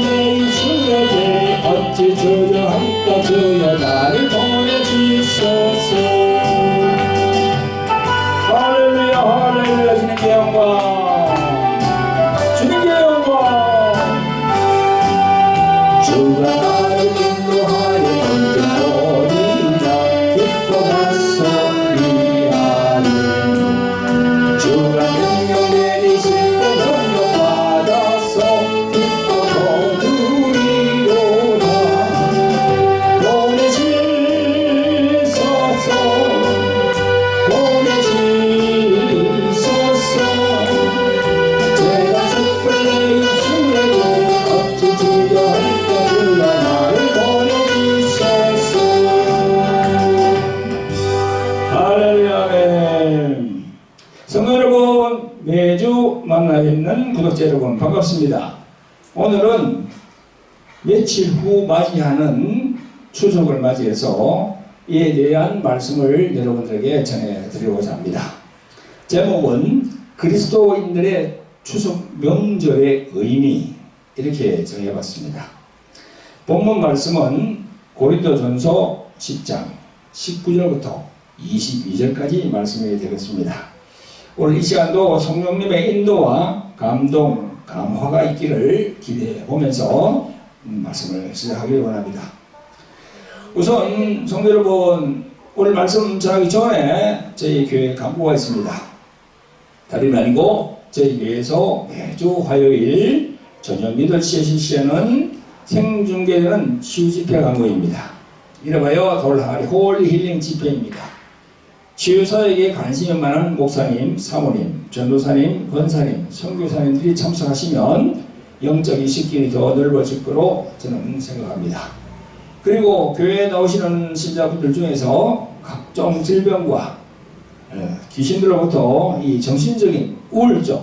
내 입술에 대 어찌 조정할까 주여 나를 보내주소서. 할렐루야 할렐루야. 주님께 영광 주님께 영광. 주가 나를 인도하여 언제 어디나 기뻐하소 미하리. 주가 명령 내리실 때 능력받아서 기뻐 거두리로다. 보내시소서 제가 촛불 내 입술에도 어찌 주저할까 주여 나를 보내주소서. 할렐루야 아멘. 성도 여러분, 매주 만나 뵙는 구독자 여러분 반갑습니다. 오늘은 며칠 후 맞이하는 추석을 맞이해서 이에 대한 말씀을 여러분들에게 전해드리고자 합니다. 제목은 그리스도인들의 추석 명절의 의미, 이렇게 정해봤습니다. 본문 말씀은 고린도전서 10장 19절부터 22절까지 말씀이 되겠습니다. 오늘 이 시간도 성령님의 인도와 감동, 감화가 있기를 기대해 보면서 말씀을 시작하기를 원합니다. 우선 성도 여러분, 오늘 말씀 전하기 전에 저희 교회 간구가 있습니다. 다름이 아니고 저희 교회에서 매주 화요일 저녁 8시에 실시하는 생중계되는 치유집회 간구입니다. 이름하여 돌항아리 홀리 힐링 집회입니다. 치유사에게 관심이 많은 목사님, 사모님, 전도사님, 권사님, 선교사님들이 참석하시면 영적인 식길이 더 넓어질 거로 저는 생각합니다. 그리고 교회에 나오시는 신자분들 중에서 각종 질병과 귀신들로부터 이 정신적인 우울증,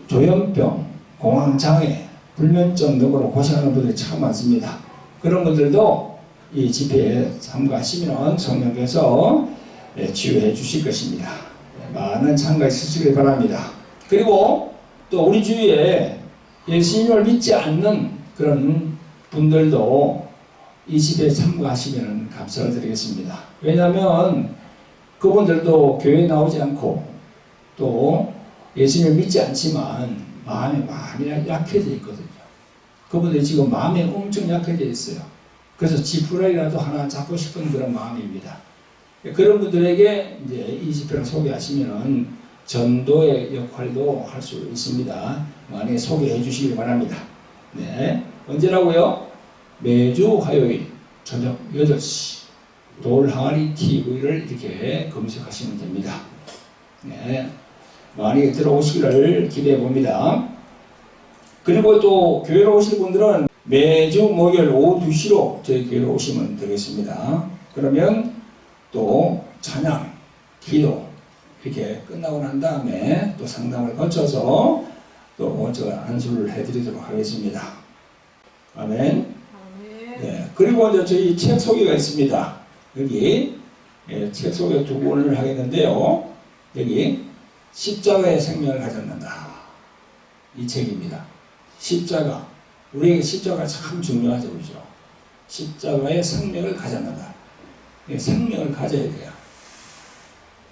조현병, 공황장애, 불면증 등으로 고생하는 분들이 참 많습니다. 그런 분들도 이 집회에 참가하시면 성령께서 치유해 주실 것입니다. 많은 참가해 주시길 바랍니다. 그리고 또 우리 주위에 예수님을 믿지 않는 그런 분들도 이 집회에 참가하시면 감사를 드리겠습니다. 왜냐하면 그분들도 교회에 나오지 않고 또 예수님을 믿지 않지만 마음이 많이 약해져 있거든요. 그분들이 지금 마음이 엄청 약해져 있어요. 그래서 지푸라기라도 하나 잡고 싶은 그런 마음입니다. 그런 분들에게 이제 이 집회를 소개하시면 전도의 역할도 할 수 있습니다. 많이 소개해 주시기 바랍니다. 네. 언제라고요? 매주 화요일 저녁 8시 돌항아리 TV를 이렇게 검색하시면 됩니다. 네. 많이 들어오시기를 기대해 봅니다. 그리고 또 교회로 오실 분들은 매주 목요일 오후 2시로 저희 교회로 오시면 되겠습니다. 그러면 또 찬양, 기도 이렇게 끝나고 난 다음에 또 상담을 거쳐서 또 제가 안수를 해드리도록 하겠습니다. 아멘. 네. 그리고 이제 저희 책 소개가 있습니다. 여기 책 소개 2권을 하겠는데요. 여기 십자가의 생명을 가졌는다. 이 책입니다. 십자가. 우리에게 십자가가 참 중요하죠. 그죠? 십자가의 생명을 가졌는다. 생명을 가져야 돼요.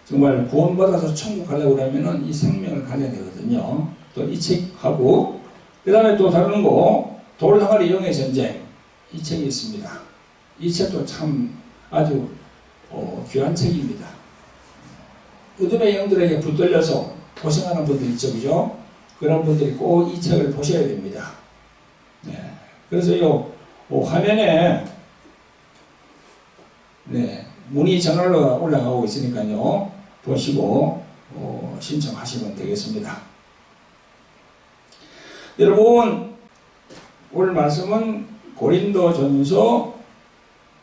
정말 구원받아서 천국 가려고 하면 이 생명을 가져야 되거든요. 또 이 책하고 그 다음에 또 다른 거 돌항아리 영의 전쟁, 이 책이 있습니다. 이 책도 참 아주 귀한 책입니다. 어둠의 영들에게 붙들려서 고생하는 분들 있죠, 그죠? 그런 분들이 꼭 이 책을 보셔야 됩니다. 네. 그래서 이 화면에 네, 문의 전화로 올라가고 있으니까요. 보시고 신청하시면 되겠습니다. 여러분, 오늘 말씀은 고린도전서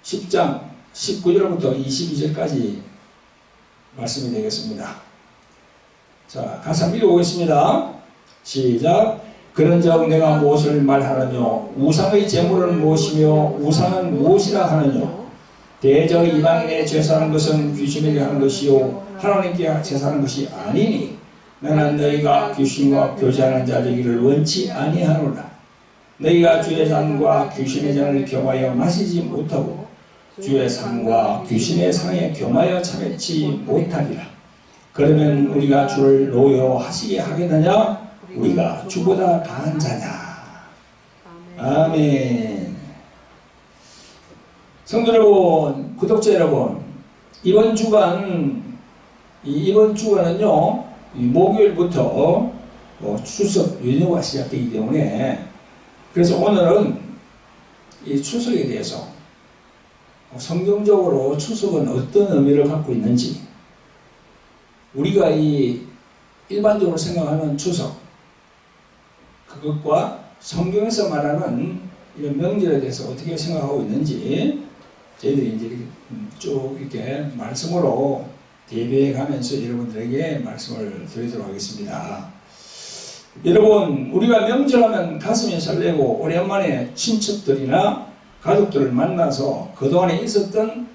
10장 19절부터 22절까지 말씀이 되겠습니다. 자, 가사 읽어보겠습니다. 시작. 그런즉 내가 무엇을 말하느뇨? 우상의 제물은 무엇이며 우상은 무엇이라 하느뇨? 대저 이방인의 제사하는 것은 귀신에게 하는 것이요 하나님께 제사하는 것이 아니니 나는 너희가 귀신과 교제하는 자 되기를 원치 아니하노라. 너희가 주의 잔과 귀신의 잔을 겸하여 마시지 못하고 주의 상과 귀신의 상에 겸하여 차례치 못하리라. 그러면 우리가 주를 노여하시게 하겠느냐? 우리가 주보다 강한 자냐. 아멘. 성도 여러분, 구독자 여러분, 이번 주간은요, 목요일부터 추석 연휴가 시작되기 때문에, 그래서 오늘은 이 추석에 대해서 성경적으로 추석은 어떤 의미를 갖고 있는지, 우리가 이 일반적으로 생각하는 추석, 그것과 성경에서 말하는 이런 명절에 대해서 어떻게 생각하고 있는지 저희들이 이제 쭉 이렇게 말씀으로 대비해 가면서 여러분들에게 말씀을 드리도록 하겠습니다. 여러분, 우리가 명절하면 가슴이 설레고 오랜만에 친척들이나 가족들을 만나서 그동안에 있었던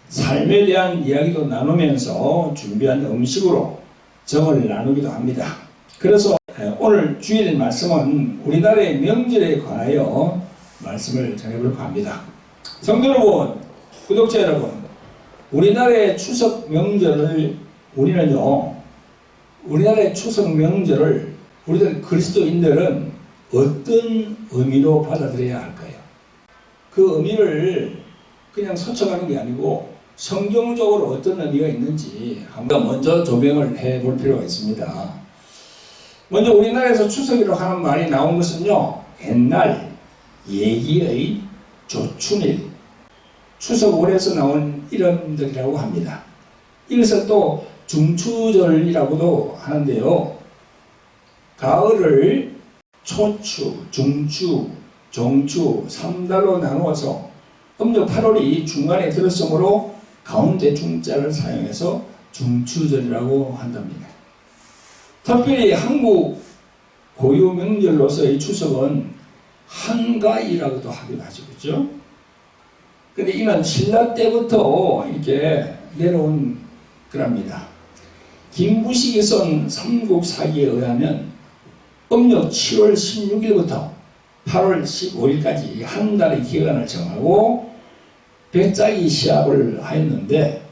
삶에 대한 이야기도 나누면서 준비한 음식으로 정을 나누기도 합니다. 그래서 오늘 주일 말씀은 우리나라의 명절에 관하여 말씀을 전해볼까 합니다. 성도 여러분, 구독자 여러분, 우리나라의 추석 명절을 우리나라의 추석 명절을 우리들 그리스도인들은 어떤 의미로 받아들여야 할까요? 그 의미를 그냥 스쳐가는 게 아니고 성경적으로 어떤 의미가 있는지 한번 먼저 조명을 해볼 필요가 있습니다. 먼저 우리나라에서 추석이라고 하는 말이 나온 것은요, 옛날 예기의 조춘일, 추석월에서 나온 이름들이라고 합니다. 이것을 또 중추절이라고도 하는데요, 가을을 초추, 중추, 정추 3달로 나누어서 음력 8월이 중간에 들었으므로 가운데 중자를 사용해서 중추절이라고 한답니다. 특별히 한국 고유 명절로서의 추석은 한가위라고도 하기도 하죠. 그죠? 근데 이는 신라 때부터 이렇게 내려온 거랍니다. 김부식이 쓴 삼국사기에 의하면 음력 7월 16일부터 8월 15일까지 한 달의 기간을 정하고 배짜기 시합을 하였는데,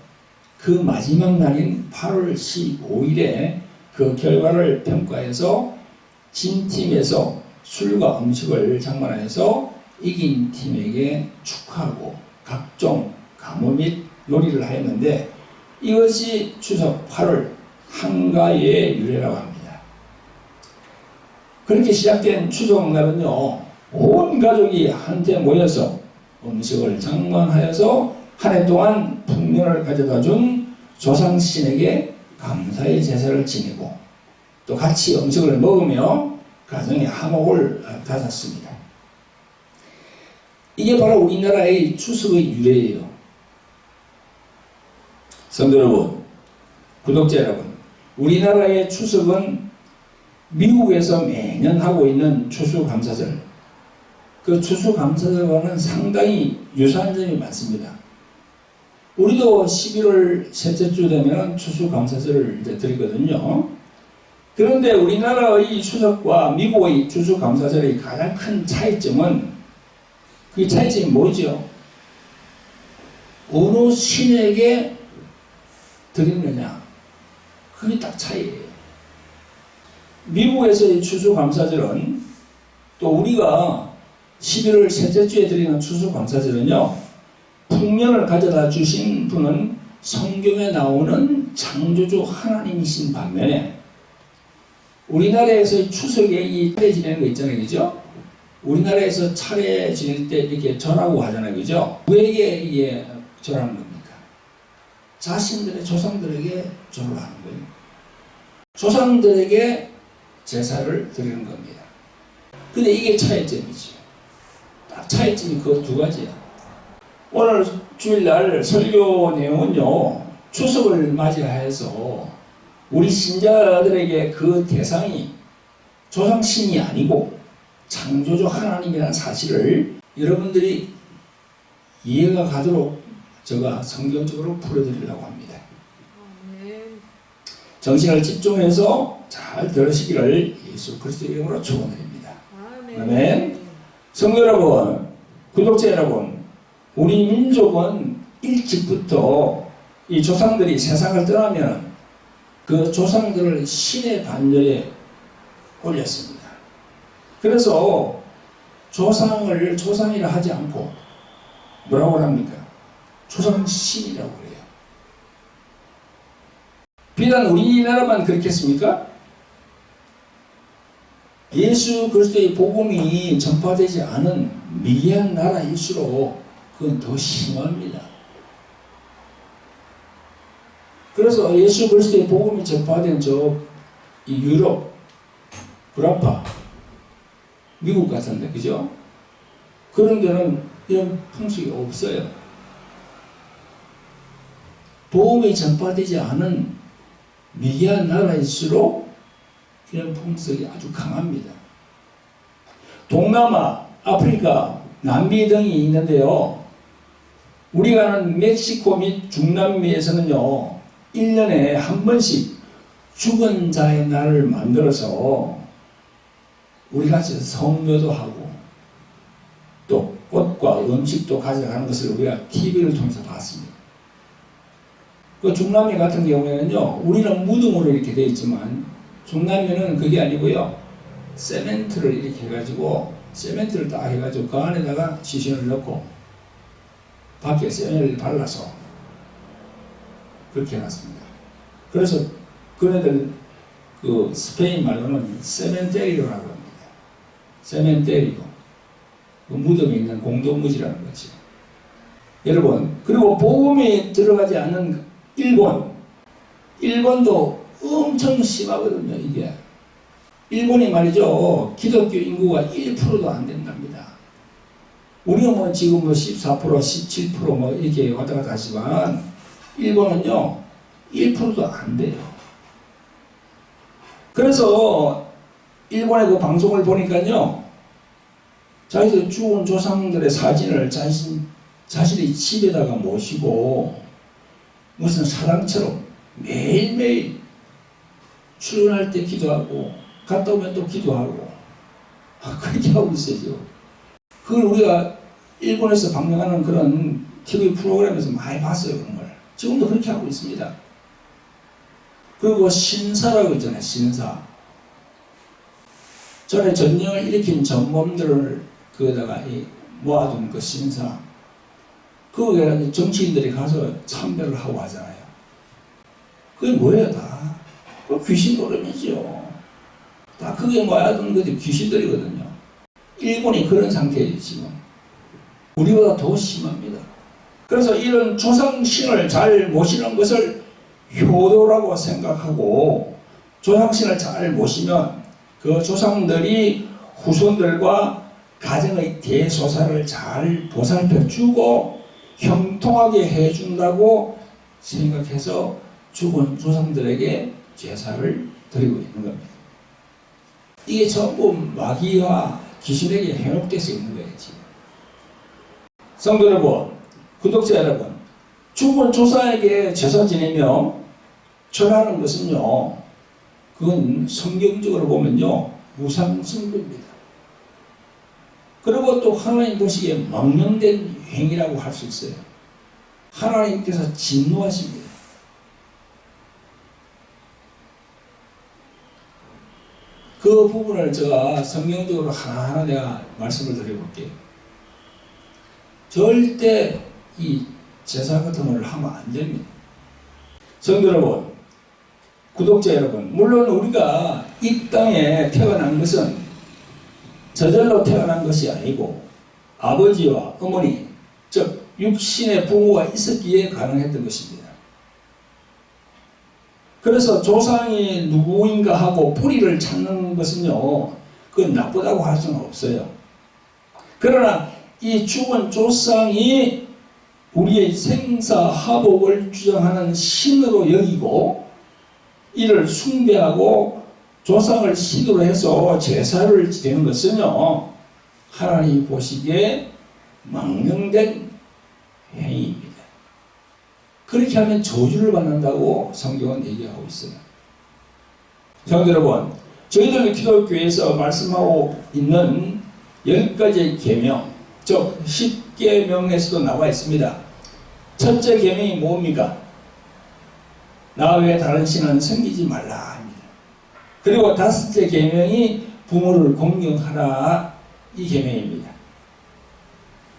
그 마지막 날인 8월 15일에 그 결과를 평가해서 진 팀에서 술과 음식을 장만하여서 이긴 팀에게 축하하고 각종 가무 및 요리를 하였는데, 이것이 추석 8월 한가위의 유래라고 합니다. 그렇게 시작된 추석날은요, 온 가족이 한테 모여서 음식을 장만하여서 한 해 동안 풍년을 가져다 준 조상신에게 감사의 제사를 지내고 또 같이 음식을 먹으며 가정의 화목을 다졌습니다. 이게 바로 우리나라의 추석의 유래예요. 성도 여러분, 구독자 여러분, 우리나라의 추석은 미국에서 매년 하고 있는 추수감사절, 그 추수감사절과는 상당히 유사한 점이 많습니다. 우리도 11월 셋째 주 되면 추수감사절을 이제 드리거든요. 그런데 우리나라의 추석과 미국의 추수감사절의 가장 큰 차이점은, 그 차이점이 뭐죠? 어느 신에게 드리느냐, 그게 딱 차이예요. 미국에서의 추수감사절은, 또 우리가 11월 셋째 주에 드리는 추수감사절은요, 풍년을 가져다 주신 분은 성경에 나오는 창조주 하나님이신 반면에, 우리나라에서의 추석에 이 차례 지내는 거 있잖아요, 그죠? 우리나라에서 차례 지낼 때 이렇게 절하고 하잖아요, 그죠? 누구에게 이게 절하는 겁니까? 자신들의 조상들에게 절을 하는 거예요. 조상들에게 제사를 드리는 겁니다. 근데 이게 차이점이죠. 딱 차이점이 그 두 가지야. 오늘 주일날 설교 내용은요, 추석을 맞이해서 우리 신자들에게 그 대상이 조상신이 아니고 창조주 하나님이라는 사실을 여러분들이 이해가 가도록 제가 성경적으로 풀어드리려고 합니다. 정신을 집중해서 잘 들으시기를 예수 그리스도의 이름으로 축원드립니다. 아멘. 성도 여러분, 구독자 여러분, 우리 민족은 일찍부터 이 조상들이 세상을 떠나면 그 조상들을 신의 반열에 올렸습니다. 그래서 조상을 조상이라 하지 않고 뭐라고 합니까? 조상신이라고 그래요. 비단 우리나라만 그렇겠습니까? 예수 그리스도의 복음이 전파되지 않은 미개한 나라일수록 그건 더 심합니다. 그래서 예수 그리스도의 복음이 전파된 이 유럽, 불아파, 미국 같은데, 그죠? 그런 데는 이런 풍습이 없어요. 복음이 전파되지 않은 미개한 나라일수록 이런 풍습이 아주 강합니다. 동남아, 아프리카, 남미 등이 있는데요. 우리가 아는 멕시코 및 중남미에서는요, 1년에 한 번씩 죽은 자의 날을 만들어서 우리 같이 성묘도 하고 또 꽃과 음식도 가져가는 것을 우리가 TV를 통해서 봤습니다. 그 중남미 같은 경우에는요, 우리는 무덤으로 이렇게 되어 있지만 중남미는 그게 아니고요, 세멘트를 이렇게 해가지고 세멘트를 딱 해가지고 그 안에다가 시신을 넣고 밖에 세멘트를 발라서 그렇게 해놨습니다. 그래서 그네들 그 스페인 말로는 세멘테리오라고 합니다. 세멘테리오, 그 무덤에 있는 공동무지라는 거지. 여러분, 그리고 복음이 들어가지 않는 일본도 엄청 심하거든요. 이게 일본이 말이죠, 기독교 인구가 1%도 안 된답니다. 우리는 뭐 지금 뭐 14%, 17% 뭐 이렇게 왔다 갔다 하지만 일본은요 1%도 안 돼요. 그래서 일본의 그 방송을 보니까요, 자기들 죽은 조상들의 사진을 자신의 집에다가 모시고 무슨 사랑처럼 매일매일 출근할 때 기도하고 갔다 오면 또 기도하고 그렇게 하고 있어요. 그걸 우리가 일본에서 방영하는 그런 TV 프로그램에서 많이 봤어요. 그런 걸 지금도 그렇게 하고 있습니다. 그리고 신사라고 있잖아요. 신사. 전에 전쟁을 일으킨 전범들을 거기다가 모아둔 그 신사, 그거에 정치인들이 가서 참배를 하고 하잖아요. 그게 뭐예요? 다 그 귀신 노름이죠. 다 그게 모아둔 것들이 귀신들이거든요. 일본이 그런 상태예요. 지금 우리보다 더 심합니다. 그래서 이런 조상신을 잘 모시는 것을 효도라고 생각하고, 조상신을 잘 모시면 그 조상들이 후손들과 가정의 대소사를 잘 보살펴주고 형통하게 해준다고 생각해서 죽은 조상들에게 제사를 드리고 있는 겁니다. 이게 전부 마귀와 귀신에게 현혹돼서 있는 거예요. 지금. 성도 여러분, 구독자 여러분, 죽은 조상에게 제사 지내며 절하는 것은요, 그건 성경적으로 보면요 무상승부입니다. 그리고 또 하나님 보시기에 망령된 행위라고 할 수 있어요. 하나님께서 진노하십니다. 그 부분을 제가 성경적으로 하나하나 내가 말씀을 드려볼게요. 절대 이 제사 같은 걸 하면 안 됩니다. 성도 여러분, 구독자 여러분, 물론 우리가 이 땅에 태어난 것은 저절로 태어난 것이 아니고 아버지와 어머니, 즉 육신의 부모가 있었기에 가능했던 것입니다. 그래서 조상이 누구인가 하고 뿌리를 찾는 것은요, 그건 나쁘다고 할 수는 없어요. 그러나 이 죽은 조상이 우리의 생사화복을 주장하는 신으로 여기고 이를 숭배하고 조상을 신으로 해서 제사를 지내는 것은요, 하나님이 보시기에 망령된 행위입니다. 그렇게 하면 저주를 받는다고 성경은 얘기하고 있어요. 성도 여러분, 저희들 기독교에서 말씀하고 있는 10가지 계명, 즉 10계명에서도 나와 있습니다. 첫째 계명이 뭡니까? 나 외에 다른 신은 섬기지 말라 합니다. 그리고 다섯째 계명이 부모를 공경하라, 이 계명입니다.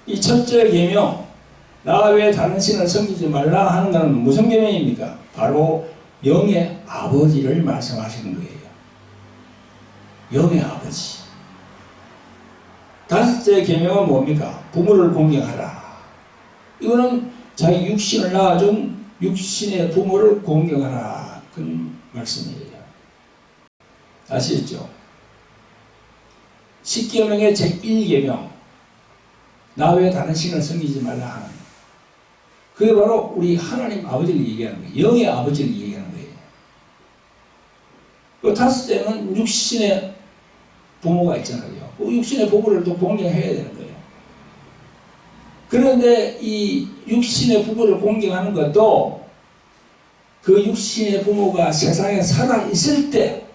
이 첫째 계명, 나 외에 다른 신을 섬기지 말라 하는 것은 무슨 계명입니까? 바로 영의 아버지를 말씀하시는 거예요. 영의 아버지. 다섯째 계명은 뭡니까? 부모를 공경하라. 이거는 자기 육신을 낳아준 육신의 부모를 공경하라, 그런 말씀이에요. 아시겠죠? 10계명의 제1계명, 나 외에 다른 신을 섬기지 말라 하는, 그게 바로 우리 하나님 아버지를 얘기하는 거예요. 영의 아버지를 얘기하는 거예요. 그 다섯째는 육신의 부모가 있잖아요. 그 육신의 부모를 또 공경해야 되는 거예요. 그런데 이 육신의 부모를 공경하는 것도 그 육신의 부모가 세상에 살아있을 때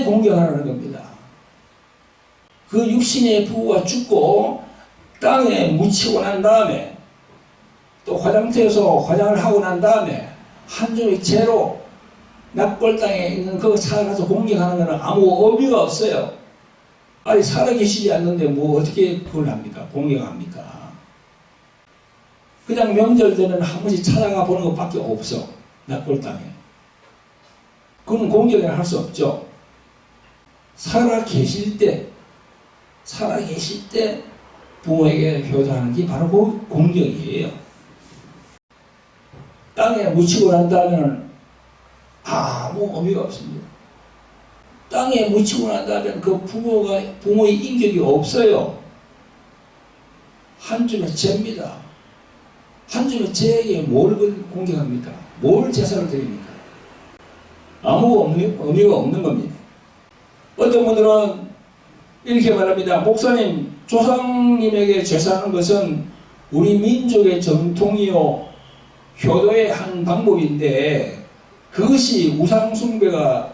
공경하라는 겁니다. 그 육신의 부모가 죽고 땅에 묻히고 난 다음에 또 화장터에서 화장을 하고 난 다음에 한 줌의 재로 납골 땅에 있는 그거 찾아가서 공경하는 것은 아무 의미가 없어요. 아니 살아계시지 않는데 뭐 어떻게 그걸 합니까? 공경합니까? 그냥 명절 때는 한 번씩 찾아가 보는 것밖에 없어. 납골 땅에. 그건 공경을 할 수 없죠. 살아계실 때 부모에게 효도하는 게 바로 그 공경이에요. 땅에 묻히고 난 다음에는 아무 의미가 없습니다. 땅에 묻히고 난 다음에 그 부모의 인격이 없어요. 한 줌의 죄입니다. 한 줌의 죄에게 뭘 공경합니까? 뭘 제사를 드립니까? 아무 의미가 없는 겁니다. 어떤 분들은 이렇게 말합니다. 목사님, 조상님에게 제사하는 것은 우리 민족의 전통이요 효도의 한 방법인데 그것이 우상숭배가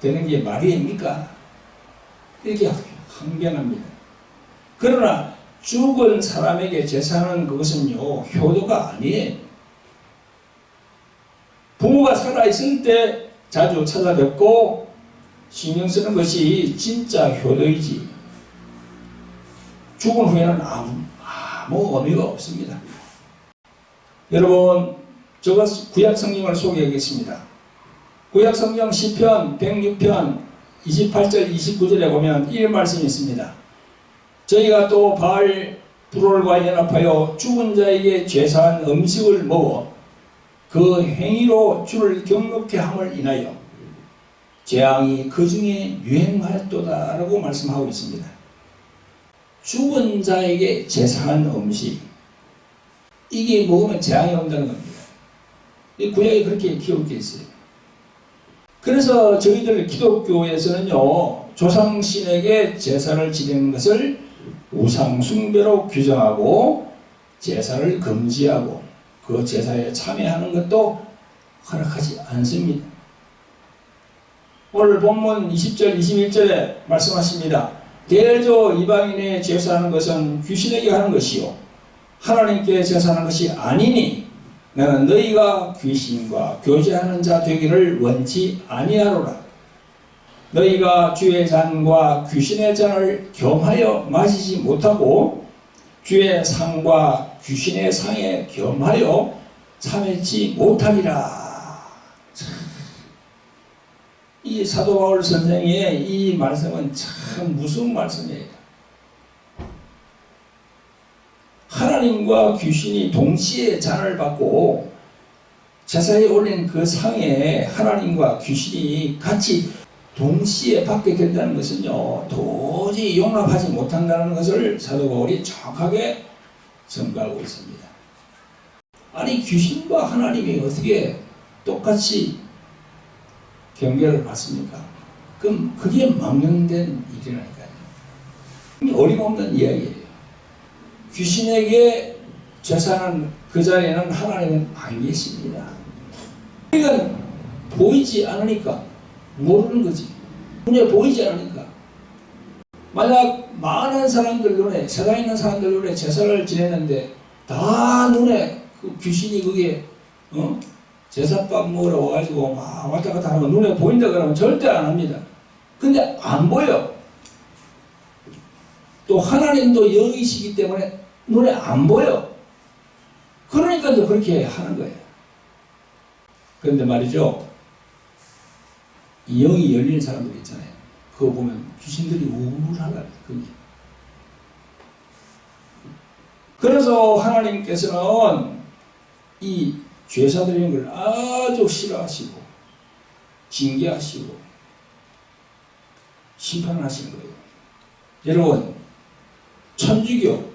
되는 게 말입니까? 이렇게 항변합니다. 그러나 죽은 사람에게 제사하는 그것은요 효도가 아니에요. 부모가 살아있을 때 자주 찾아뵙고 신경 쓰는 것이 진짜 효도이지, 죽은 후에는 아무 의미가 없습니다. 여러분, 제가 구약 성경을 소개하겠습니다. 구약 성경 시편 106편 28절 29절에 보면 이 말씀이 있습니다. 저희가 또 바알 브롤과 연합하여 죽은 자에게 제사한 음식을 먹어 그 행위로 주를 경록케 함을 인하여 재앙이 그 중에 유행하였도다 라고 말씀하고 있습니다. 죽은 자에게 제사한 음식, 이게 먹으면 재앙이 온다는 겁니다. 이 구약이 그렇게 기록되어 있어요. 그래서 저희들 기독교에서는요 조상신에게 제사를 지내는 것을 우상숭배로 규정하고 제사를 금지하고 그 제사에 참여하는 것도 허락하지 않습니다. 오늘 본문 20절 21절에 말씀하십니다. 대저 이방인의 제사하는 것은 귀신에게 하는 것이요 하나님께 제사하는 것이 아니니 나는 너희가 귀신과 교제하는 자 되기를 원치 아니하노라. 너희가 주의 잔과 귀신의 잔을 겸하여 마시지 못하고 주의 상과 귀신의 상에 겸하여 참여치 못하리라. 이 사도 바울 선생의 이 말씀은 참 무서운 말씀이에요. 하나님과 귀신이 동시에 잔을 받고 제사에 올린 그 상에 하나님과 귀신이 같이 동시에 받게 된다는 것은요 도저히 용납하지 못한다는 것을 사도 바울이 정확하게 증거하고 있습니다. 아니 귀신과 하나님이 어떻게 똑같이 경계를 받습니까? 그럼 그게 망령된 일이라니까요. 어림없는 이야기예요. 귀신에게 제사하는 그 자리에는 하나님은 안 계십니다. 그러니까 보이지 않으니까 모르는 거지. 눈에 보이지 않으니까 만약 많은 사람들 눈에, 세상에 있는 사람들 눈에 제사를 지냈는데 다 눈에 그 귀신이 그게 제사밥 먹으러 와가지고 막 왔다 갔다 하는 거 눈에 보인다 그러면 절대 안 합니다. 근데 안 보여. 또 하나님도 영이시기 때문에 눈에 안 보여. 그러니까 이제 그렇게 하는 거예요. 그런데 말이죠, 영이 열린 사람들 있잖아요. 그거 보면 귀신들이 우울하다. 그래서 하나님께서는 이 죄사 드리는 걸 아주 싫어하시고 징계하시고 심판하시는 거예요. 여러분, 천주교,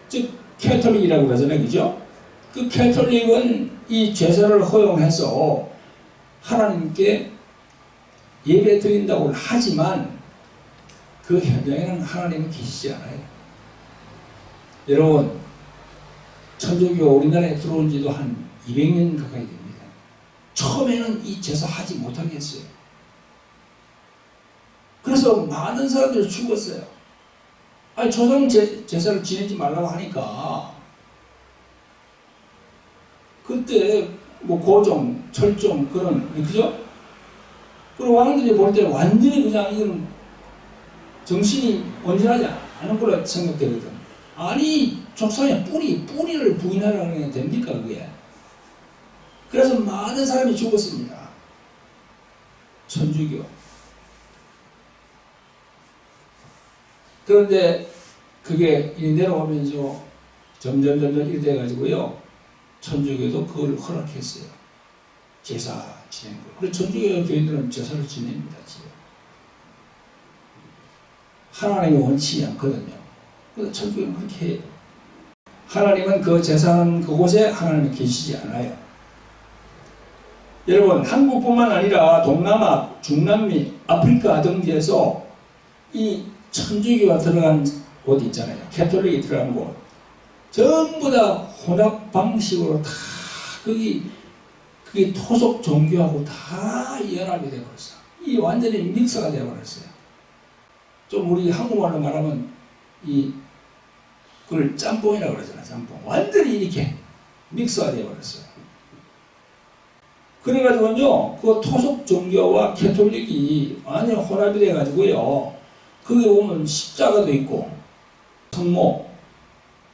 즉 캐톨릭이라고 그러잖아요. 그죠? 그 캐톨릭은 이 제사를 허용해서 하나님께 예배 드린다고 하지만 그 현장에는 하나님은 계시지 않아요. 여러분, 천주교 우리나라에 들어온 지도 한 200년 가까이 됩니다. 처음에는 이 제사 하지 못하게 했어요. 그래서 많은 사람들이 죽었어요. 아니, 조상 제사를 지내지 말라고 하니까 그때 뭐 고종, 철종 그런, 그죠? 그리고 왕들이 볼 때 완전히 그냥 이건 정신이 온전하지 않은 걸로 생각되거든. 아니, 조상의 뿌리를 부인하라는 게 됩니까, 그게? 그래서 많은 사람이 죽었습니다. 천주교. 그런데 그게 내려오면서 점점 이렇게 돼가지고요, 천주교도 그걸 허락했어요. 제사 지내는 거. 그래서 천주교 교인들은 제사를 지냅니다, 지금. 하나님이 원치 않거든요. 그래서 천주교는 그렇게 해요. 하나님은 그 제사하는 그곳에 하나님이 계시지 않아요. 여러분, 한국뿐만 아니라 동남아, 중남미, 아프리카 등지에서 이 천주교가 들어간 곳 있잖아요. 캐톨릭이 들어간 곳. 전부 다 혼합 방식으로 다 그게 토속 종교하고 다 연합이 되어버렸어. 이 완전히 믹스가 되어버렸어요. 좀 우리 한국말로 말하면 그걸 짬뽕이라고 그러잖아. 짬뽕. 완전히 이렇게 믹스가 되어버렸어요. 그래가지고요, 그 토속 종교와 캐톨릭이 완전히 혼합이 돼가지고요, 거기 보면 십자가도 있고, 성모,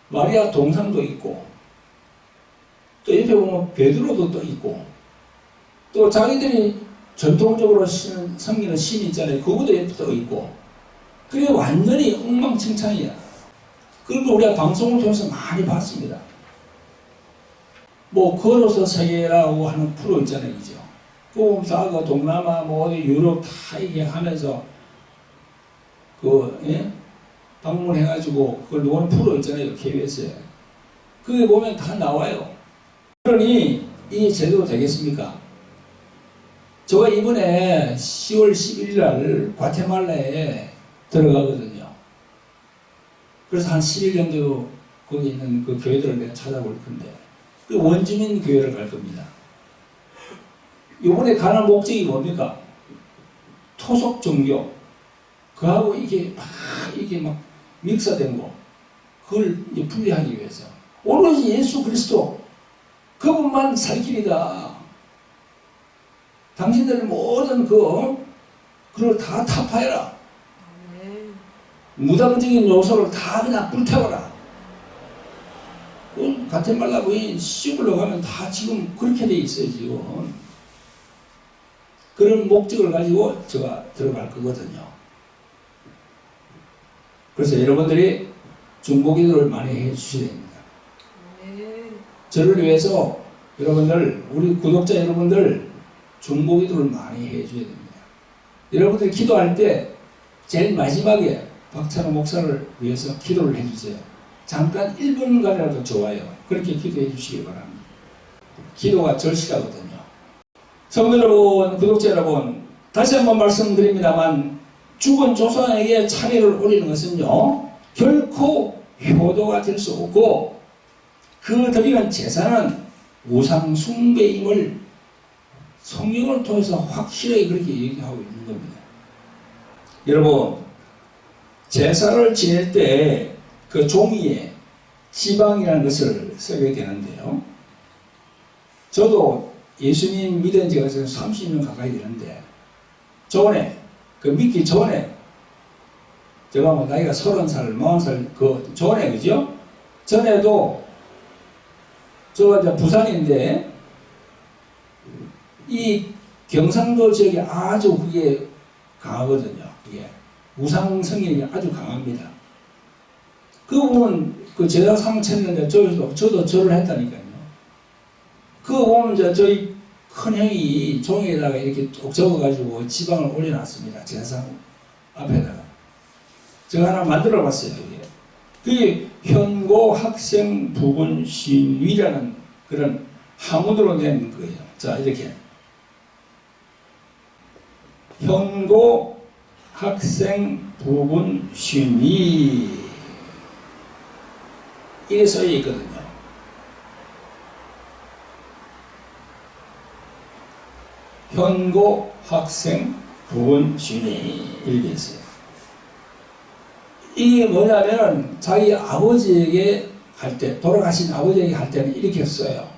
마리아 동상도 있고, 또 옆에 보면 베드로도 또 있고, 또 자기들이 전통적으로 섬기는 신이 있잖아요. 그것도 옆에 또 있고, 그게 완전히 엉망진창이야. 그리고 우리가 방송을 통해서 많이 봤습니다. 뭐 걸어서 세계라고 하는 프로 있잖아요, 그죠? 그 동남아, 뭐 유럽 다 이게 하면서 방문해가지고 그걸 노는 프로 있잖아요, KBS에. 그게 보면 다 나와요. 그러니 이게 제대로 되겠습니까? 제가 이번에 10월 11일 날 과테말라에 들어가거든요. 그래서 한 10일 정도 거기 있는 그 교회들을 내가 찾아볼 건데, 그 원주민 교회를 갈 겁니다. 이번에 가는 목적이 뭡니까? 토속 종교, 그하고 이게 막 믹스된 거, 그걸 이제 분리하기 위해서. 오로지 예수 그리스도, 그분만 살 길이다. 당신들 모든 그걸 다 타파해라. 무당적인 요소를 다 그냥 불태워라. 과테말라 부인 시골로 가면 다 지금 그렇게 돼 있어요, 지금. 그런 목적을 가지고 제가 들어갈 거거든요. 그래서 여러분들이 중보기도를 많이 해 주셔야 됩니다. 저를 위해서 여러분들, 우리 구독자 여러분들 중보기도를 많이 해 줘야 됩니다. 여러분들이 기도할 때 제일 마지막에 박찬호 목사를 위해서 기도를 해 주세요. 잠깐 1분간이라도 좋아요. 그렇게 기도해 주시기 바랍니다. 기도가 절실하거든요. 성도 여러분, 구독자 여러분, 다시 한번 말씀드립니다만, 죽은 조상에게 차례를 올리는 것은요, 결코 효도가 될 수 없고, 그 드리는 제사는 우상 숭배임을 성경을 통해서 확실하게 그렇게 얘기하고 있는 겁니다. 여러분, 제사를 지낼 때 그 종이에 지방이라는 것을 쓰게 되는데요. 저도 예수님 믿은 지가 지금 30년 가까이 되는데, 전에, 그 믿기 전에, 제가 뭐 나이가 30살, 40살, 그 전에, 그죠? 전에도, 저가 이제 부산인데, 이 경상도 지역이 아주 그게 강하거든요. 그게. 우상 성향이 아주 강합니다. 그 보면, 그 제사상 쳤는데, 저도 절을 했다니까요. 그거 보면 이제 저희 큰형이 종이에다가 이렇게 뚝 적어가지고 지방을 올려놨습니다. 제사상 앞에다가. 제가 하나 만들어 봤어요. 그게 현고 학생 부분 신위라는 그런 한문으로 낸 거예요. 자, 이렇게. 현고 학생 부분 신위. 이게 써 있거든요. 현고 학생 부분 신위. 이렇게 있어요. 이게 뭐냐면 자기 아버지에게 할 때, 돌아가신 아버지에게 할 때는 이렇게 써요.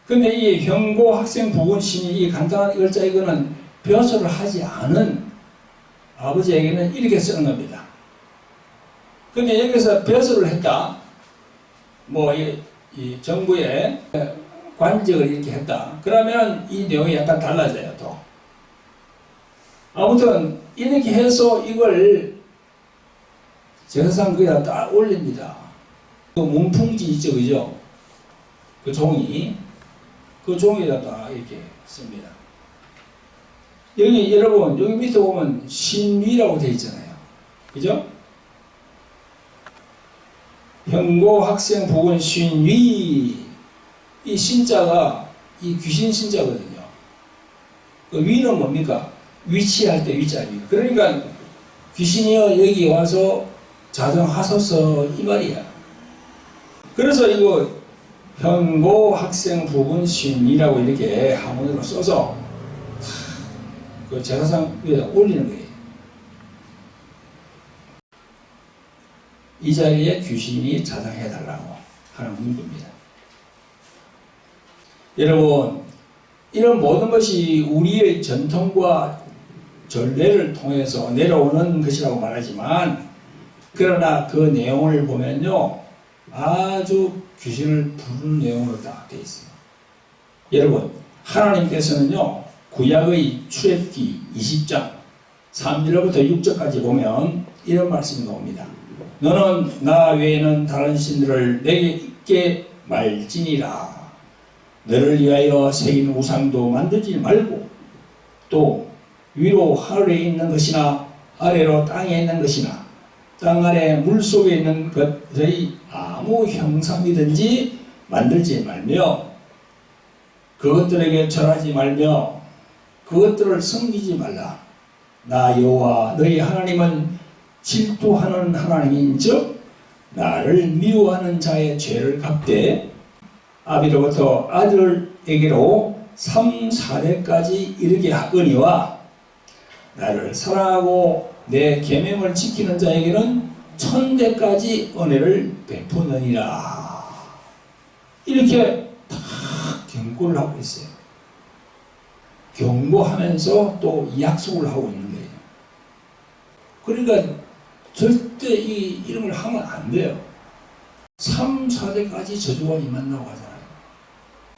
근데 이 현고 학생 부분 신위, 이 간단한 글자 이거는 벼슬을 하지 않은 아버지에게는 이렇게 쓰는 겁니다. 근데 여기서 벼슬을 했다. 뭐, 이 정부에 관직을 이렇게 했다. 그러면 이 내용이 약간 달라져요, 또. 아무튼, 이렇게 해서 이걸 제사상 거기다 딱 올립니다. 그 문풍지 있죠, 그죠? 그 종이. 그 종이에다 딱 이렇게 씁니다. 여기 여러분, 여기 밑에 보면 신위라고 되어 있잖아요. 그죠? 현고 학생 부분 신위. 이 신자가 이 귀신 신자거든요. 그 위는 뭡니까? 위치할 때 위자 아닙니까? 그러니까 귀신이여 여기 와서 자정하소서 이 말이야. 그래서 이거 현고 학생 부분 신위라고 이렇게 한문으로 써서 그 제사상 위에다 올리는 거예요. 이 자리에 귀신이 자장해달라고 하는 문구입니다. 여러분, 이런 모든 것이 우리의 전통과 전례를 통해서 내려오는 것이라고 말하지만, 그러나 그 내용을 보면요, 아주 귀신을 부르는 내용으로 딱 되어 있어요. 여러분, 하나님께서는요, 구약의 출애굽기 20장 3절부터 6절까지 보면 이런 말씀이 나옵니다. 너는 나 외에는 다른 신들을 내게 있게 말지니라. 너를 위하여 새긴 우상도 만들지 말고, 또 위로 하늘에 있는 것이나 아래로 땅에 있는 것이나 땅 아래 물속에 있는 것의 아무 형상이든지 만들지 말며, 그것들에게 절하지 말며 그것들을 섬기지 말라. 나 여호와 너희 하나님은 질투하는 하나님인즉 나를 미워하는 자의 죄를 갚되 아비로부터 아들에게로 3, 4대까지 이르게 하거니와 나를 사랑하고 내 계명을 지키는 자에게는 1000대까지 은혜를 베푸느니라. 이렇게 다 경고를 하고 있어요. 경고하면서 또 약속을 하고 있는 거예요. 그러니까 절대 이런 걸 하면 안 돼요. 3, 4대까지 저주가 임한다고 하잖아요.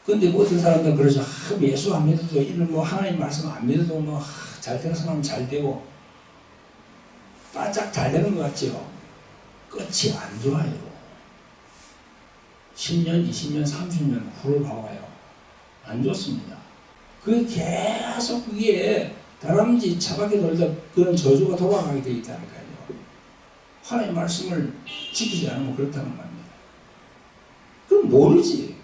근데 뭐 어떤 사람들은 그러죠. 예수 안 믿어도, 이런 뭐 하나님 말씀 안 믿어도 뭐 잘 되는 사람은 잘 되고, 바짝 잘 되는 것 같죠. 끝이 안 좋아요. 10년, 20년, 30년 후를 봐봐요. 안 좋습니다. 그게 계속 그게 다람쥐 차갑게 돌다 그런 저주가 돌아가게 되어 있다니까요. 하나님의 말씀을 지키지 않으면 그렇다는 말입니다. 그럼 모르지.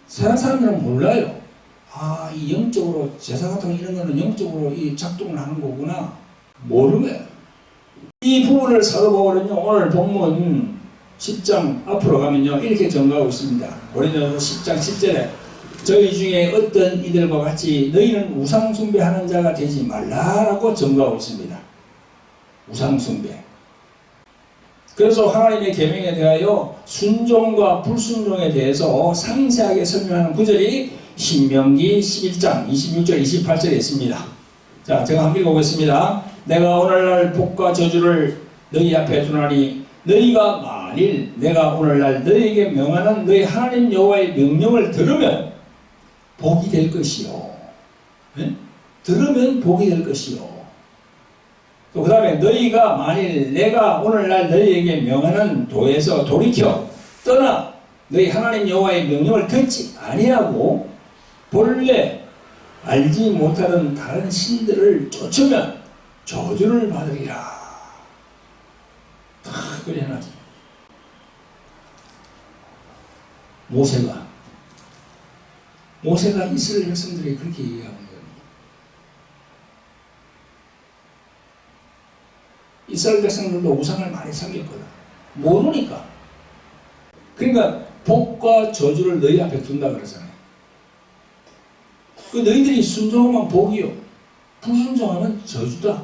세상 사람들은 몰라요. 아, 이 영적으로 제사 같은 거 이런 거는 영적으로 이 작동을 하는 거구나. 모르게. 이 부분을 살펴보면요, 오늘 본문 10장 앞으로 가면요, 이렇게 전가하고 있습니다. 고린도서 10장 10절에 저희 중에 어떤 이들과 같이 너희는 우상 숭배하는 자가 되지 말라라고 전가하고 있습니다. 우상숭배. 그래서 하나님의 계명에 대하여 순종과 불순종에 대해서 상세하게 설명하는 구절이 신명기 11장 26절 28절에 있습니다. 자, 제가 한번 읽어보겠습니다. 내가 오늘날 복과 저주를 너희 앞에 두나니 너희가 만일 내가 오늘날 너희에게 명하는 너희 하나님 여호와의 명령을 들으면 복이 될 것이요. 네? 들으면 복이 될 것이요. 또 그 다음에 너희가 만일 내가 오늘날 너희에게 명하는 도에서 돌이켜 떠나 너희 하나님 여호와의 명령을 듣지 아니하고 본래 알지 못하는 다른 신들을 쫓으면 저주를 받으리라. 다 그래 해놨지. 모세가 이스라엘 백성들에게 그렇게 얘기하는 거예요. 이스라엘 백성들도 우상을 많이 섬겼거든. 모르니까. 그러니까 복과 저주를 너희 앞에 둔다 그러잖아요. 그 너희들이 순종하면 복이요, 불순종하면 저주다.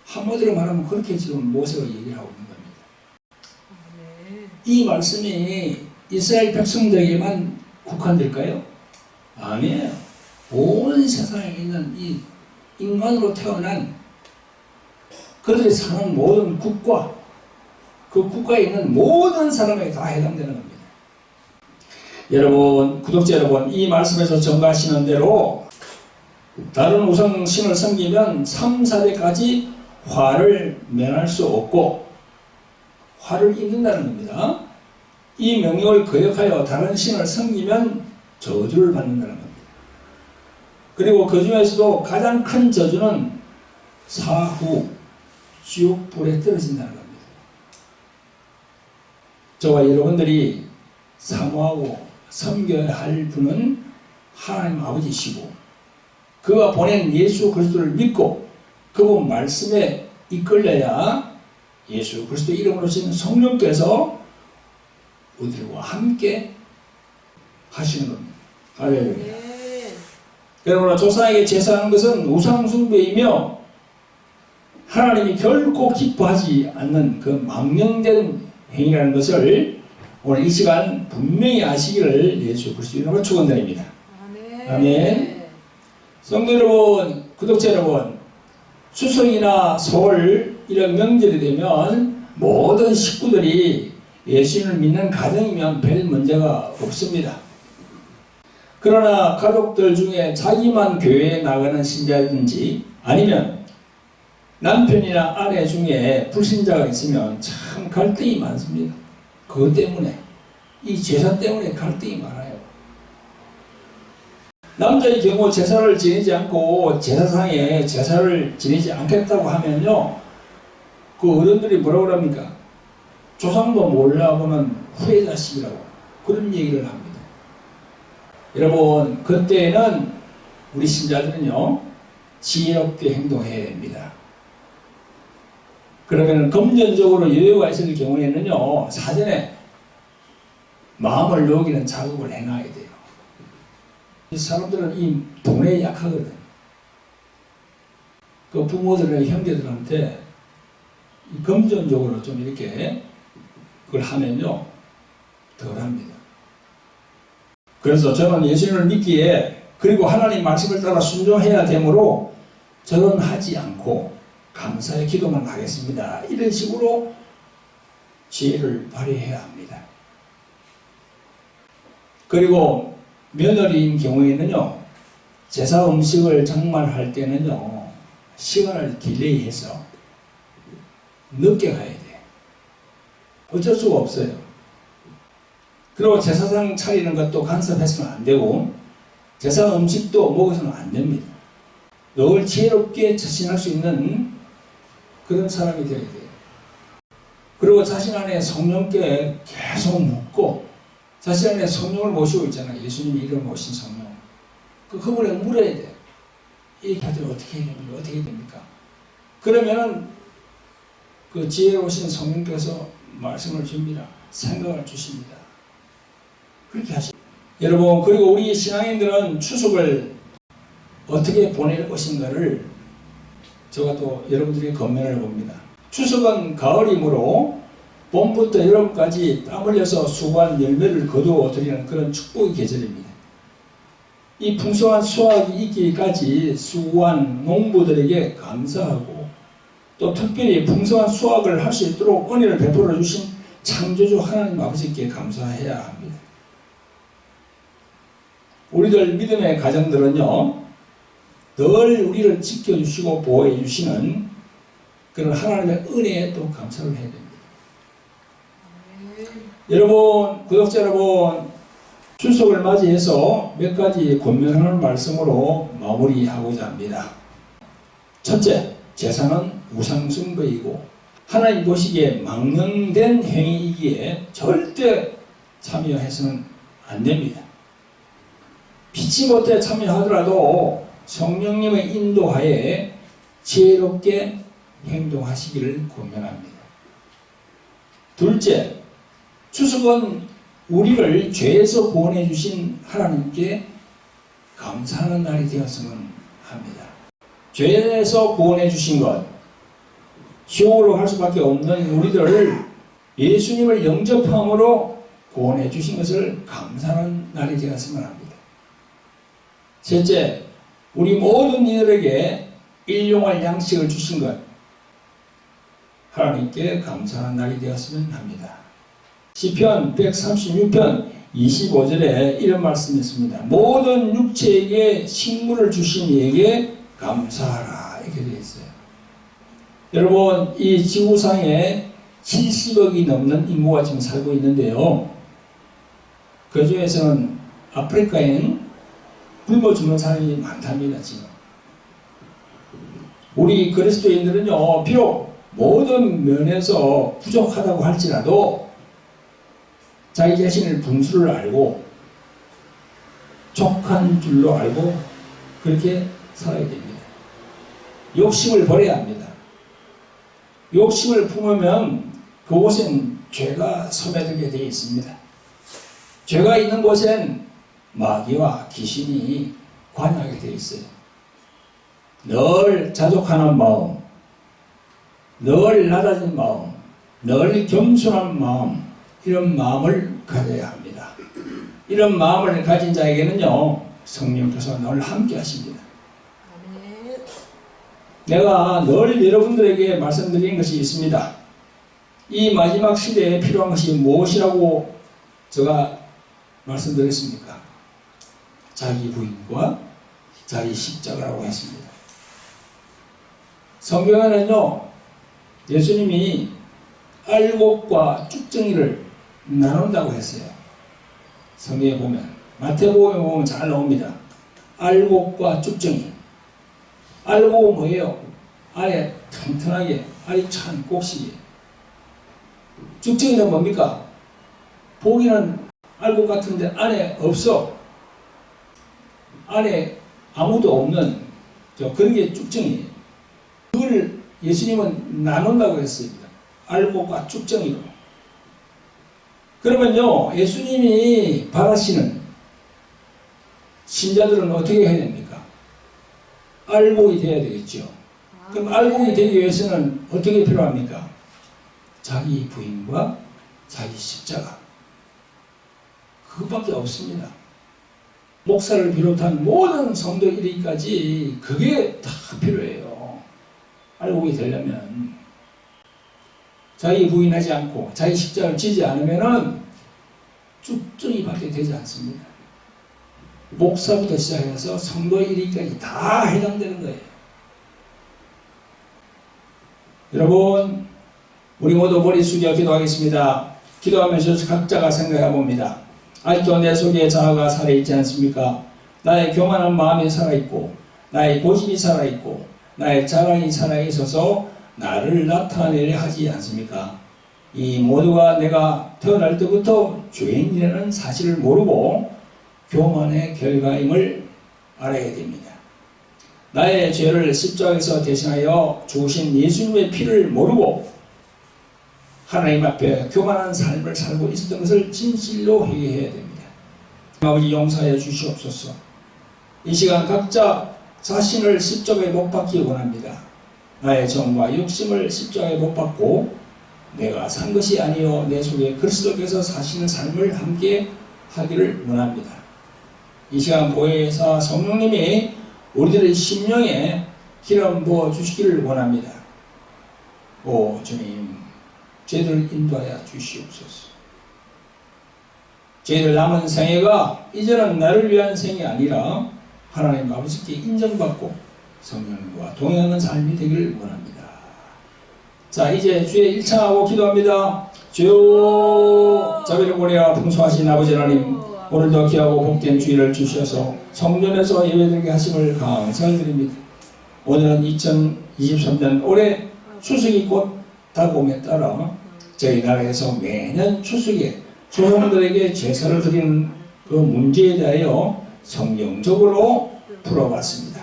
한마디로 말하면 그렇게 지금 모세가 얘기를 하고 있는 겁니다. 이 말씀이 이스라엘 백성들에게만 국한될까요? 아니에요. 온 세상에 있는 이 인간으로 태어난 그들이 사는 모든 국가, 그 국가에 있는 모든 사람에게 다 해당되는 겁니다. 여러분, 구독자 여러분, 이 말씀에서 전가하시는 대로 다른 우상신을 섬기면 3, 4대까지 화를 면할 수 없고 화를 입는다는 겁니다. 이 명령을 거역하여 다른 신을 섬기면 저주를 받는다는 겁니다. 그리고 그 중에서도 가장 큰 저주는 사후 지옥불에 떨어진다는 겁니다. 저와 여러분들이 사모하고 섬겨야 할 분은 하나님 아버지시고 그가 보낸 예수 그리스도를 믿고 그분 말씀에 이끌려야 예수 그리스도 이름으로 지은 성령께서 우리들과 함께 하시는 겁니다. 할렐루야. 그러므로 조상에게 제사하는 것은 우상숭배이며 하나님이 결코 기뻐하지 않는 그 망령된 행위라는 것을 오늘 이 시간 분명히 아시기를 예수 그리스도 이름으로 축원드립니다. 아멘. 성도 여러분, 구독자 여러분, 추석이나 설 이런 명절이 되면 모든 식구들이 예수님을 믿는 가정이면 별 문제가 없습니다. 그러나 가족들 중에 자기만 교회에 나가는 신자든지 아니면 남편이나 아내 중에 불신자가 있으면 참 갈등이 많습니다. 그것 때문에, 이 제사 때문에 갈등이 많아요. 남자의 경우 제사를 지내지 않고 제사상에 제사를 지내지 않겠다고 하면요, 그 어른들이 뭐라고 합니까? 조상도 몰라보는 후레자식이라고 그런 얘기를 합니다. 여러분, 그때는 우리 신자들은요 지혜롭게 행동해야 됩니다. 그러면 금전적으로 여유가 있을 경우에는요 사전에 마음을 녹이는 작업을 해놔야 돼요. 이 사람들은 이 돈에 약하거든. 그 부모들의 형제들한테 금전적으로 좀 이렇게 그걸 하면요 덜합니다. 그래서 저는 예수님을 믿기에 그리고 하나님 말씀을 따라 순종해야 되므로 저는 하지 않고 감사의 기도만 하겠습니다. 이런 식으로 지혜를 발휘해야 합니다. 그리고 며느리인 경우에는요 제사 음식을 장만할 때는요 시간을 딜레이해서 늦게 가야 돼. 어쩔 수가 없어요. 그리고 제사상 차리는 것도 간섭해서는 안 되고 제사 음식도 먹어서는 안 됩니다. 늘 지혜롭게 처신할 수 있는 그런 사람이 되어야 돼요. 그리고 자신 안에 성령께 계속 묻고 자신 안에 성령을 모시고 있잖아요. 예수님이 이름을 모신 성령. 그분에 물어야 돼요. 이 가정 어떻게 해야 됩니까? 어떻게 됩니까? 그러면은 그 지혜로우신 성령께서 말씀을 줍니다. 생각을 주십니다. 그렇게 하십니다. 여러분, 그리고 우리 신앙인들은 추석을 어떻게 보낼 것인가를 제가 또 여러분들에게 건면을 봅니다. 추석은 가을이므로 봄부터 여름까지 땀 흘려서 수고한 열매를 거두어 드리는 그런 축복의 계절입니다. 이 풍성한 수확이 있기까지 수고한 농부들에게 감사하고 또 특별히 풍성한 수확을 할 수 있도록 은혜를 베풀어 주신 창조주 하나님 아버지께 감사해야 합니다. 우리들 믿음의 가정들은요, 늘 우리를 지켜주시고 보호해 주시는 그런 하나님의 은혜에 또 감사를 해야 됩니다. 여러분, 구독자 여러분, 추석을 맞이해서 몇 가지 권면하는 말씀으로 마무리하고자 합니다. 첫째, 제사는 우상숭배이고 하나님 보시기에 망령된 행위이기에 절대 참여해서는 안 됩니다. 피치 못해 참여하더라도 성령님의 인도하에 지혜롭게 행동하시기를 권면합니다. 둘째, 추석은 우리를 죄에서 구원해 주신 하나님께 감사하는 날이 되었으면 합니다. 죄에서 구원해 주신 것, 지옥으로 갈 수밖에 없는 우리들을 예수님을 영접함으로 구원해 주신 것을 감사하는 날이 되었으면 합니다. 셋째, 우리 모든 이들에게 일용할 양식을 주신 것, 하나님께 감사하는 날이 되었으면 합니다. 시편 136편 25절에 이런 말씀이 있습니다. 모든 육체에게 식물을 주신 이에게 감사하라, 이렇게 되어 있어요. 여러분, 이 지구상에 70억이 넘는 인구가 지금 살고 있는데요, 그 중에서는 아프리카에는 굶어 죽는 사람이 많답니다. 지금 우리 그리스도인들은요, 비록 모든 면에서 부족하다고 할지라도 자기 자신을 분수를 알고 족한 줄로 알고 그렇게 살아야 됩니다. 욕심을 버려야 합니다. 욕심을 품으면 그곳엔 죄가 스며들게 되어 있습니다. 죄가 있는 곳엔 마귀와 귀신이 관여하게 되어 있어요. 늘 자족하는 마음, 늘 낮아진 마음, 늘 겸손한 마음, 이런 마음을 가져야 합니다. 이런 마음을 가진 자에게는요, 성령께서 늘 함께 하십니다. 내가 늘 여러분들에게 말씀드리는 것이 있습니다. 이 마지막 시대에 필요한 것이 무엇이라고 제가 말씀드렸습니까? 자기 부인과 자기 십자가라고 했습니다. 성경에는요, 예수님이 알곡과 쭉정이를 나눈다고 했어요. 성경에 보면, 마태복음에 보면 잘 나옵니다. 알곡과 쭉정이. 알곡은 뭐예요? 안에 튼튼하게, 알이 찬 꼭지기. 쭉정이는 뭡니까? 보기는 알곡 같은데 안에 없어. 안에 아무도 없는 그런 게 쭉정이에요. 그걸 예수님은 나눈다고 했습니다. 알곡과 쭉정이로. 그러면요, 예수님이 바라시는 신자들은 어떻게 해야 됩니까? 알곡이 되어야 되겠죠. 그럼 알곡이 되기 위해서는 어떻게 필요합니까? 자기 부인과 자기 십자가. 그것밖에 없습니다. 목사를 비롯한 모든 성도 이르기까지 그게 다 필요해요. 알곡이 되려면. 자기 부인하지 않고 자기 십자가를 지지 않으면은 쭉쭉이밖에 되지 않습니다. 목사부터 시작해서 성도 이르기까지 다 해당되는 거예요. 여러분, 우리 모두 머리 숙여 기도하겠습니다. 기도하면서 각자가 생각해 봅니다. 아직도 내 속에 자아가 살아있지 않습니까? 나의 교만한 마음이 살아있고, 나의 고집이 살아있고, 나의 자랑이 살아있어서 나를 나타내려 하지 않습니까? 이 모두가 내가 태어날 때부터 죄인이라는 사실을 모르고 교만의 결과임을 알아야 됩니다. 나의 죄를 십자가에서 대신하여 죽으신 예수님의 피를 모르고 하나님 앞에 교만한 삶을 살고 있었던 것을 진실로 회개해야 됩니다. 아버지, 용서해 주시옵소서. 이 시간 각자 자신을 십자가에 못 박기 원합니다. 나의 정과 욕심을 십자가에 못 박고 내가 산 것이 아니요 내 속에 그리스도께서 사시는 삶을 함께 하기를 원합니다. 이 시간 보혜사 성령님이 우리들의 심령에 기름 부어 주시기를 원합니다. 오 주님, 저희들을 인도하여 주시옵소서. 저희들 남은 생애가 이제는 나를 위한 생이 아니라 하나님 아버지께 인정받고 성령과 동행하는 삶이 되기를 원합니다. 자, 이제 주의 1창하고 기도합니다. 주여, 자비를 보내어 풍성하신 아버지 하나님, 오늘도 귀하고 복된 주일을 주셔서 성전에서 예배드리게 하심을 감사드립니다. 오늘은 2023년 올해 추석이 곧 다가옴에 따라 저희 나라에서 매년 추석에 조상들에게 제사를 드리는 그 문제에 대하여 성경적으로 풀어봤습니다.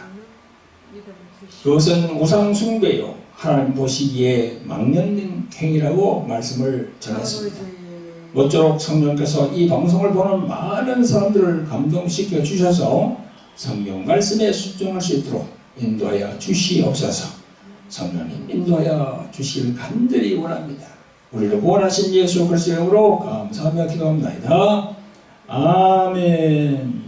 그것은 우상 숭배요 하나님 보시기에 망령된 행위라고 말씀을 전했습니다. 모쪼록 성령께서 이 방송을 보는 많은 사람들을 감동시켜 주셔서 성경 말씀에 순종할 수 있도록 인도하여 주시옵소서. 성령님 인도하여 주시길 간절히 원합니다. 우리를 구원하신 예수 그리스도의 이름으로 감사하며 기도합니다. 아멘.